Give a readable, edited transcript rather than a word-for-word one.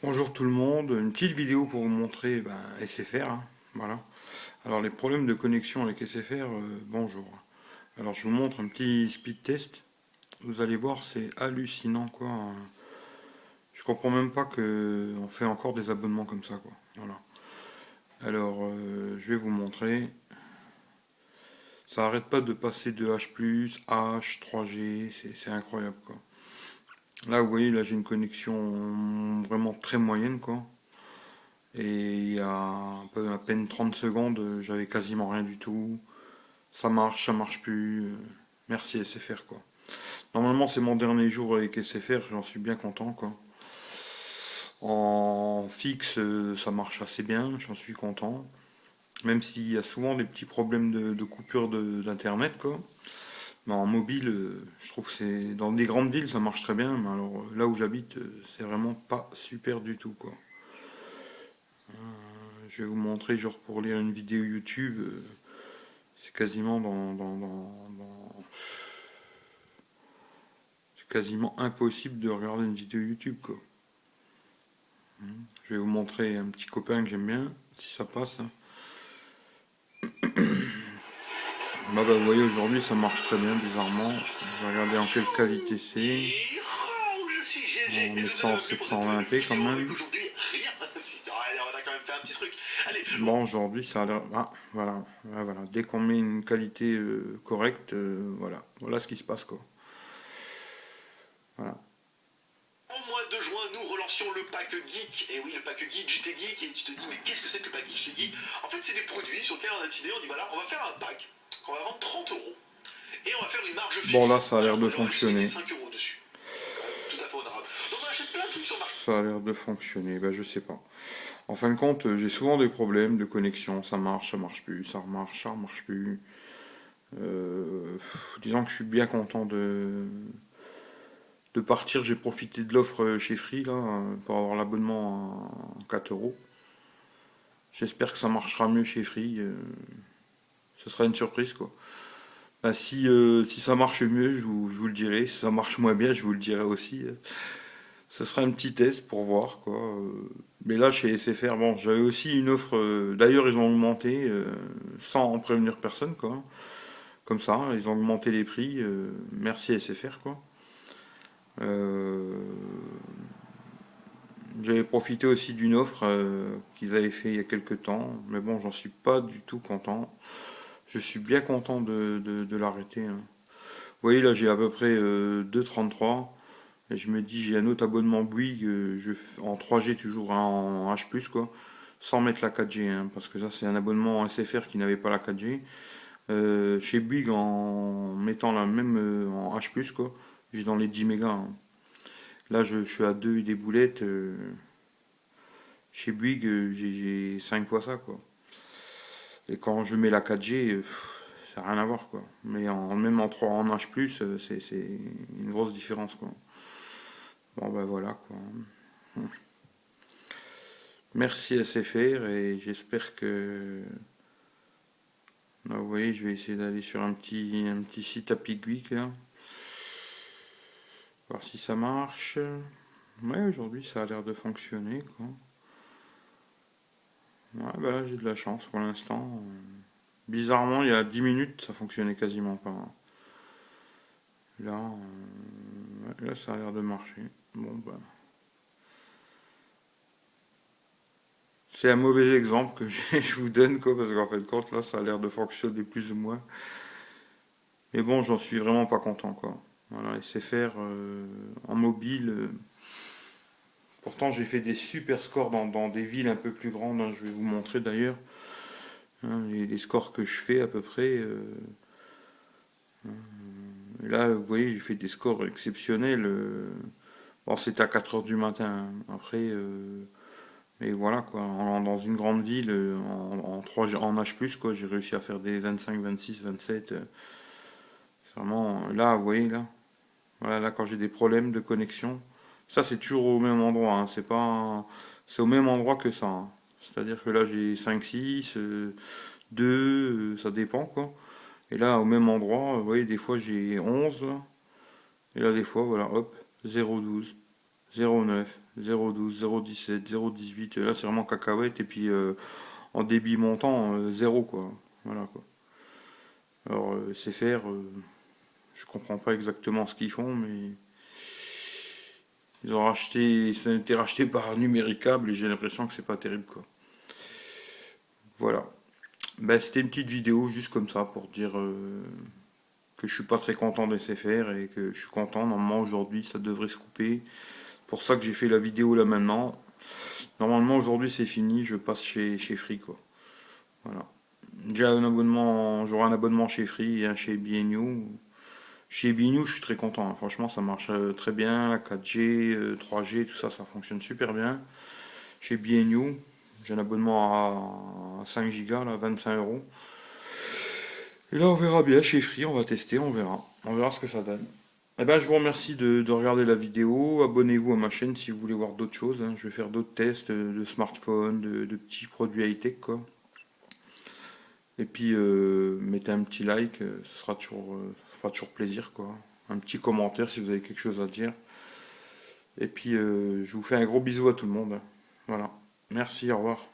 Bonjour tout le monde, une petite vidéo pour vous montrer SFR, hein, voilà. Alors les problèmes de connexion avec SFR, bonjour. Alors je vous montre un petit speed test, vous allez voir c'est hallucinant quoi. Je comprends même pas que on fait encore des abonnements comme ça quoi. Voilà. Alors je vais vous montrer, ça arrête pas de passer de H+, H, 3G, c'est incroyable quoi. Là vous voyez là j'ai une connexion vraiment très moyenne quoi. Et il y a à peine 30 secondes, j'avais quasiment rien du tout. Ça marche plus. Merci SFR quoi. Normalement c'est mon dernier jour avec SFR, j'en suis bien content quoi. En fixe ça marche assez bien, j'en suis content. Même s'il y a souvent des petits problèmes de coupure d'internet quoi. Mais en mobile, je trouve que c'est dans des grandes villes ça marche très bien, mais alors là où j'habite, c'est vraiment pas super du tout quoi. Je vais vous montrer genre pour lire une vidéo YouTube. C'est quasiment c'est quasiment impossible de regarder une vidéo YouTube quoi. Je vais vous montrer un petit copain que j'aime bien, si ça passe. Vous voyez aujourd'hui ça marche très bien bizarrement. Je vais regarder en quelle qualité c'est. En mettant en 720p quand même. Bon aujourd'hui ça a l'air. Ah voilà. Voilà. Dès qu'on met une qualité correcte, voilà. Voilà ce qui se passe quoi. Voilà. Au mois de juin, nous relancions le pack geek. Et oui, le pack geek, j'étais geek. Et tu te dis, mais qu'est-ce que c'est que le pack geek chez geek? En fait, c'est des produits sur lesquels on a décidé. On dit, voilà, on va faire un pack qu'on va vendre 30 € et on va faire une marge Bon là fixe. ça a Voilà, l'air de et on va juste gagner fonctionner. 5 € dessus. Tout à fait honorable. Donc on achète plein de trucs sur marché. Ça a l'air de fonctionner, je sais pas. En fin de compte, j'ai souvent des problèmes de connexion, ça marche plus, ça remarche plus. Disons que je suis bien content de partir, j'ai profité de l'offre chez Free là, pour avoir l'abonnement à 4 euros. J'espère que ça marchera mieux chez Free, ce sera une surprise quoi. Si ça marche mieux, je vous le dirai, si ça marche moins bien, je vous le dirai aussi. Ce sera un petit test pour voir quoi. Mais là chez SFR, bon, j'avais aussi une offre. D'ailleurs, ils ont augmenté sans en prévenir personne quoi. Comme ça, ils ont augmenté les prix. Merci SFR quoi. Euh, J'avais profité aussi d'une offre qu'ils avaient fait il y a quelques temps, mais bon, j'en suis pas du tout content. Je suis bien content de l'arrêter, hein. Vous voyez là, j'ai à peu près 2,33. Et je me dis, j'ai un autre abonnement Bouygues, en 3G toujours hein, en H+, quoi, sans mettre la 4G, hein, parce que ça c'est un abonnement SFR qui n'avait pas la 4G. Chez Bouygues, en mettant la même en H+, quoi, j'ai dans les 10 mégas, hein. Là, je suis à 2 et des boulettes. Chez Bouygues, j'ai 5 fois ça, quoi. Et quand je mets la 4G, ça n'a rien à voir, quoi. Mais même en 3 en H+, c'est une grosse différence, quoi. Bon, voilà, quoi. Merci SFR et j'espère que. Là, vous voyez, je vais essayer d'aller sur un petit site à Pickwick là. Voir si ça marche. Ouais, aujourd'hui ça a l'air de fonctionner quoi. Ouais, là j'ai de la chance pour l'instant. Bizarrement, il y a 10 minutes ça fonctionnait quasiment pas. Là, ouais, là ça a l'air de marcher. Bon, c'est un mauvais exemple que je vous donne quoi, parce qu'en fait, compte là ça a l'air de fonctionner plus ou moins. Mais bon, j'en suis vraiment pas content quoi. Voilà, et c'est faire en mobile. Pourtant, j'ai fait des super scores dans des villes un peu plus grandes, hein, je vais vous montrer d'ailleurs hein, les scores que je fais à peu près. Et là, vous voyez, j'ai fait des scores exceptionnels. Bon, c'était à 4 heures du matin, hein. Après, mais voilà quoi, dans une grande ville, en 3, en H+, quoi, j'ai réussi à faire des 25, 26, 27. C'est vraiment, là, vous voyez, là, voilà, là, quand j'ai des problèmes de connexion, ça c'est toujours au même endroit, hein, c'est pas, c'est au même endroit que ça, hein. C'est-à-dire que là j'ai 5 6 2, ça dépend quoi. Et là au même endroit, vous voyez, des fois j'ai 11 là. Et là des fois, voilà, hop, 0,12. 0,9, 0,12, 0,17, 0,18. Là, c'est vraiment cacahuète. Et puis en débit montant, 0 quoi. Voilà quoi. Alors, SFR, je comprends pas exactement ce qu'ils font, mais ils ont racheté, ça a été racheté par Numéricable et j'ai l'impression que c'est pas terrible quoi. Voilà. Ben, c'était une petite vidéo juste comme ça pour dire que je suis pas très content de SFR et que je suis content. Normalement aujourd'hui ça devrait se couper. Pour ça que j'ai fait la vidéo là maintenant. Normalement aujourd'hui c'est fini, je passe chez Free quoi. Voilà. Déjà un abonnement, j'aurai un abonnement chez Free et un chez BNU. Chez BNU je suis très content, hein. Franchement ça marche très bien, la 4G, 3G, tout ça, ça fonctionne super bien. Chez BNU, j'ai un abonnement à 5 Go, là, 25 €. Et là on verra bien chez Free, on va tester, on verra. On verra ce que ça donne. Eh ben, je vous remercie de regarder la vidéo. Abonnez-vous à ma chaîne si vous voulez voir d'autres choses, hein. Je vais faire d'autres tests de smartphones, de petits produits high-tech, quoi. Et puis, mettez un petit like, ça fera toujours plaisir, quoi. Un petit commentaire si vous avez quelque chose à dire. Et puis, je vous fais un gros bisou à tout le monde. Voilà. Merci, au revoir.